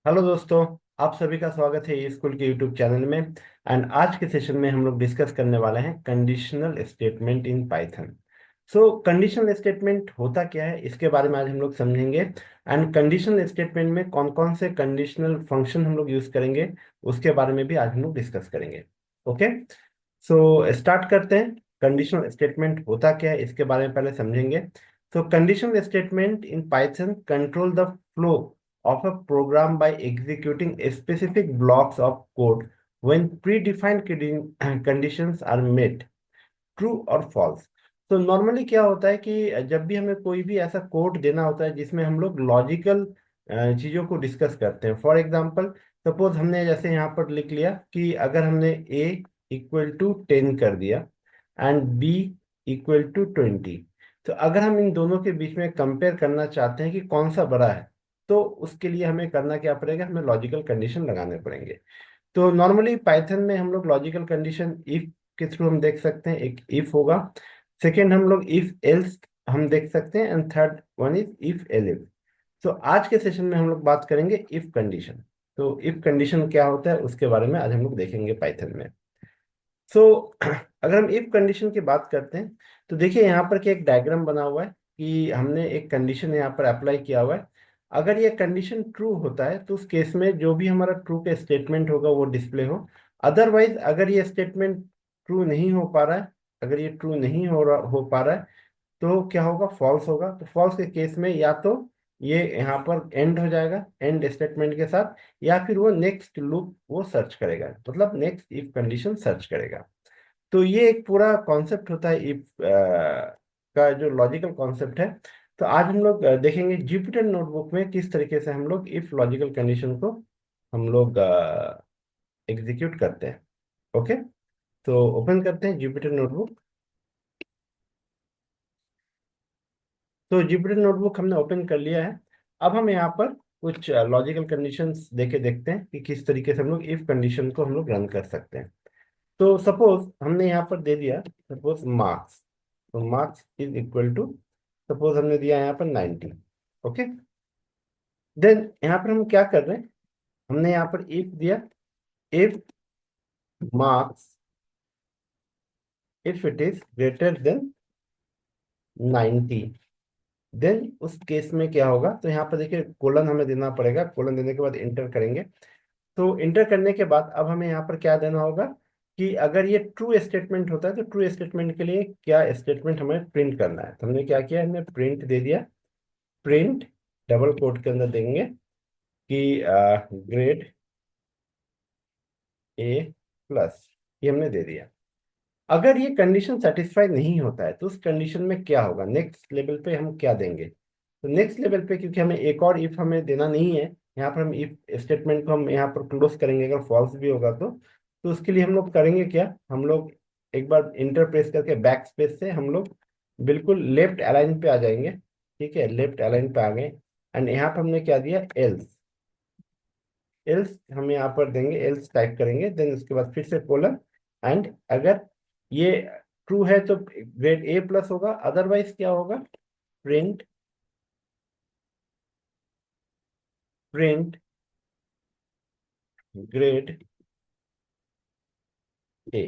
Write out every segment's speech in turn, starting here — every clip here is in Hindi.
हेलो दोस्तों। आप सभी का स्वागत है ये स्कूल के यूट्यूब चैनल में। एंड आज के सेशन में हम लोग डिस्कस करने वाले हैं conditional statement in Python. So conditional statement होता क्या है इसके बारे में आज हम लोग समझेंगे। एंड कंडीशनल स्टेटमेंट में कौन कौन से कंडीशनल फंक्शन हम लोग यूज करेंगे उसके बारे में भी आज हम लोग डिस्कस करेंगे। ओके, सो स्टार्ट करते हैं। कंडीशनल स्टेटमेंट होता क्या है इसके बारे में पहले समझेंगे। So conditional statement in Python control the flow of a program by executing specific blocks of code when predefined conditions are met, true और फॉल्स। तो नॉर्मली क्या होता है कि जब भी हमें कोई भी ऐसा कोड देना होता है जिसमें हम लोग लॉजिकल चीजों को डिस्कस करते हैं। फॉर एग्जांपल, सपोज हमने जैसे यहाँ पर लिख लिया कि अगर हमने a इक्वल टू 10 कर दिया एंड b इक्वल टू 20, तो अगर हम इन दोनों के बीच में कंपेयर करना चाहते हैं कि कौन सा बड़ा है, तो उसके लिए हमें करना क्या पड़ेगा, हमें लॉजिकल कंडीशन लगाने पड़ेंगे। तो नॉर्मली पाइथन में हम लोग लॉजिकल कंडीशन इफ के थ्रू हम देख सकते हैं। एक इफ होगा, सेकेंड हम लोग इफ एल्स हम देख सकते हैं, and third one is if elif. तो आज के सेशन में हम लोग बात करेंगे इफ कंडीशन। तो इफ कंडीशन क्या होता है उसके बारे में आज हम लोग देखेंगे पाइथन में। सो अगर हम इफ कंडीशन की बात करते हैं तो देखिए यहाँ पर क्या एक डायग्राम बना हुआ है कि हमने एक कंडीशन यहाँ पर अप्लाई किया हुआ है। अगर ये कंडीशन ट्रू होता है तो उस केस में जो भी हमारा ट्रू का स्टेटमेंट होगा वो डिस्प्ले हो। अदरवाइज अगर ये स्टेटमेंट ट्रू नहीं हो पा रहा है, अगर ये ट्रू नहीं हो पा रहा है, तो क्या होगा, फॉल्स होगा। तो फॉल्स के केस में या तो ये यहाँ पर एंड हो जाएगा एंड स्टेटमेंट के साथ, या फिर वो नेक्स्ट लूप वो सर्च करेगा, मतलब नेक्स्ट इफ कंडीशन सर्च करेगा। तो ये एक पूरा कॉन्सेप्ट होता है इफ का, जो लॉजिकल कॉन्सेप्ट है। तो आज हम लोग देखेंगे जुपिटर नोटबुक में किस तरीके से हम लोग इफ लॉजिकल कंडीशन को हम लोग एग्जीक्यूट करते हैं। ओके, तो ओपन करते हैं जुपिटर नोटबुक। तो जुपिटर नोटबुक हमने ओपन कर लिया है। अब हम यहाँ पर कुछ लॉजिकल कंडीशंस देके देखते हैं कि किस तरीके से हम लोग इफ कंडीशन को हम लोग रन कर सकते हैं। तो सपोज हमने यहाँ पर दे दिया, सपोज मार्क्स। तो marks is equal to, suppose हमने दिया यहाँ पर 90। ओके, देन यहाँ पर हम क्या कर रहे हैं, हमने यहाँ पर इफ दिया, if marks, if it is greater than 90, then उस केस में क्या होगा। तो यहाँ पर देखिए कोलन हमें देना पड़ेगा, कोलन देने के बाद इंटर करेंगे। तो इंटर करने के बाद अब हमें यहाँ पर क्या देना होगा कि अगर ये ट्रू स्टेटमेंट होता है तो ट्रू स्टेटमेंट के लिए क्या स्टेटमेंट हमें प्रिंट करना है। तो हमने क्या किया, हमने प्रिंट दे दिया, प्रिंट डबल कोट के अंदर देंगे कि ग्रेड ए प्लस, ये हमने दे दिया। अगर ये कंडीशन सेटिस्फाई नहीं होता है तो उस कंडीशन में क्या होगा, नेक्स्ट लेवल पे हम क्या देंगे। तो नेक्स्ट लेवल पे क्योंकि हमें एक और इफ हमें देना नहीं है, यहाँ पर हम इफ स्टेटमेंट को हम यहाँ पर क्लोज करेंगे अगर फॉल्स भी होगा तो उसके लिए हम लोग करेंगे क्या, हम लोग एक बार इंटर प्रेस करके बैक स्पेस से हम लोग बिल्कुल लेफ्ट अलाइन पे आ जाएंगे। ठीक है, लेफ्ट अलाइन पे आ गए, एंड यहाँ पर हमने क्या दिया, एल्स। एल्स हम यहाँ पर देंगे, एल्स टाइप करेंगे, देन उसके बाद फिर से कोलन। एंड अगर ये ट्रू है तो ग्रेड ए प्लस होगा, अदरवाइज क्या होगा, print, print grade A.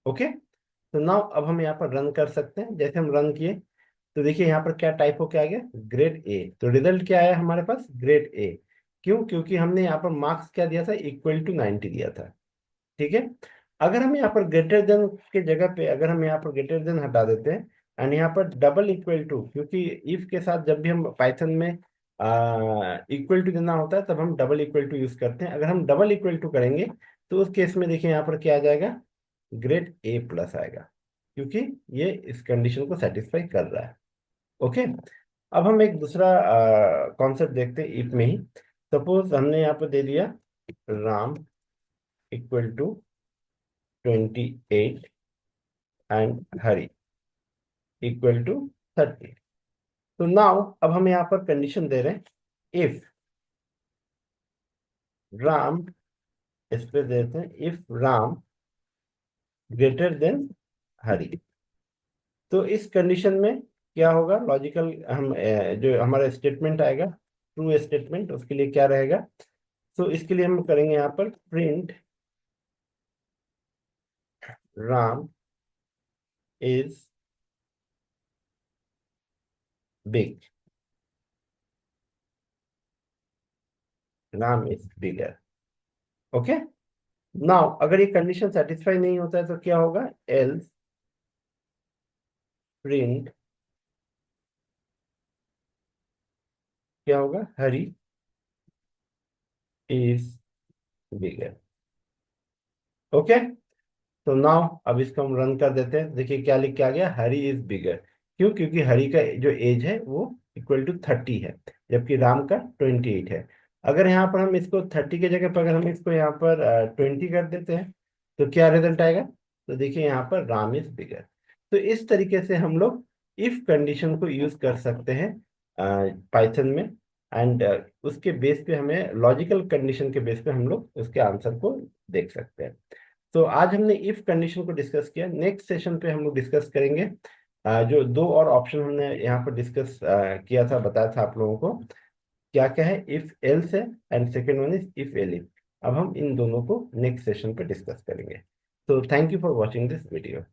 Okay, तो नाउ अब हम यहाँ पर रन कर सकते हैं। जैसे हम रन किए तो देखिए यहाँ पर क्या टाइप होके आ गया, ग्रेड ए। तो रिजल्ट क्या आया हमारे पास, ग्रेड ए। क्यों, क्योंकि हमने यहाँ पर मार्क्स क्या दिया था, इक्वल टू 90 दिया था। ठीक है, अगर हम यहाँ पर ग्रेटर देन के जगह पे अगर हम यहाँ पर ग्रेटर देन हटा देते हैं एंड यहाँ पर डबल इक्वल टू, क्योंकि इफ के साथ जब भी हम पाइथन में इक्वल टू देना होता है तब हम डबल इक्वल टू यूज करते हैं। अगर हम डबल इक्वल टू करेंगे तो उस केस में देखिए यहाँ पर क्या आ जाएगा, ग्रेड ए प्लस आएगा, क्योंकि ये इस कंडीशन को सेटिस्फाई कर रहा है। ओके, अब हम एक दूसरा कॉन्सेप्ट देखते हैं इफ में ही। सपोज हमने यहाँ पर दे दिया Ram equal to 28 and Hari equal to 30। तो नाउ अब हम यहाँ पर कंडीशन दे रहे हैं, इफ राम, इस पे देते हैं इफ राम ग्रेटर देन हरी। तो इस कंडीशन में क्या होगा, लॉजिकल हम जो हमारा स्टेटमेंट आएगा, ट्रू स्टेटमेंट, उसके लिए क्या रहेगा, सो इसके लिए हम करेंगे यहाँ पर print Ram is big, Ram is bigger. Okay, now अगर ये कंडीशन सेटिस्फाई नहीं होता है तो क्या होगा, एल्स प्रिंट, क्या होगा, हरी इज बिगर। ओके, तो नाउ अब इसको हम रन कर देते हैं। देखिए क्या लिख के आ गया, हरी इज बिगर। क्यों, क्योंकि हरी का जो एज है वो इक्वल टू 30 है, जबकि राम का 28 है। अगर यहाँ पर हम इसको 30 की जगह पर अगर हम इसको यहाँ पर 20 कर देते हैं तो क्या रिजल्ट आएगा, तो देखिए यहाँ पर राम इज बिगर। तो इस तरीके से हम लोग इफ कंडीशन को यूज कर सकते हैं पाइथन में। एंड उसके बेस पे हमें लॉजिकल कंडीशन के बेस पे हम लोग उसके आंसर को देख सकते हैं। तो आज हमने इफ कंडीशन को डिस्कस किया। नेक्स्ट सेशन पे हम लोग डिस्कस करेंगे जो दो और ऑप्शन हमने यहाँ पर डिस्कस किया था, बताया था आप लोगों को क्या क्या है, इफ एल्स है and second one is if elif. अब हम इन दोनों को नेक्स्ट सेशन पे डिस्कस करेंगे। तो thank you for watching this video.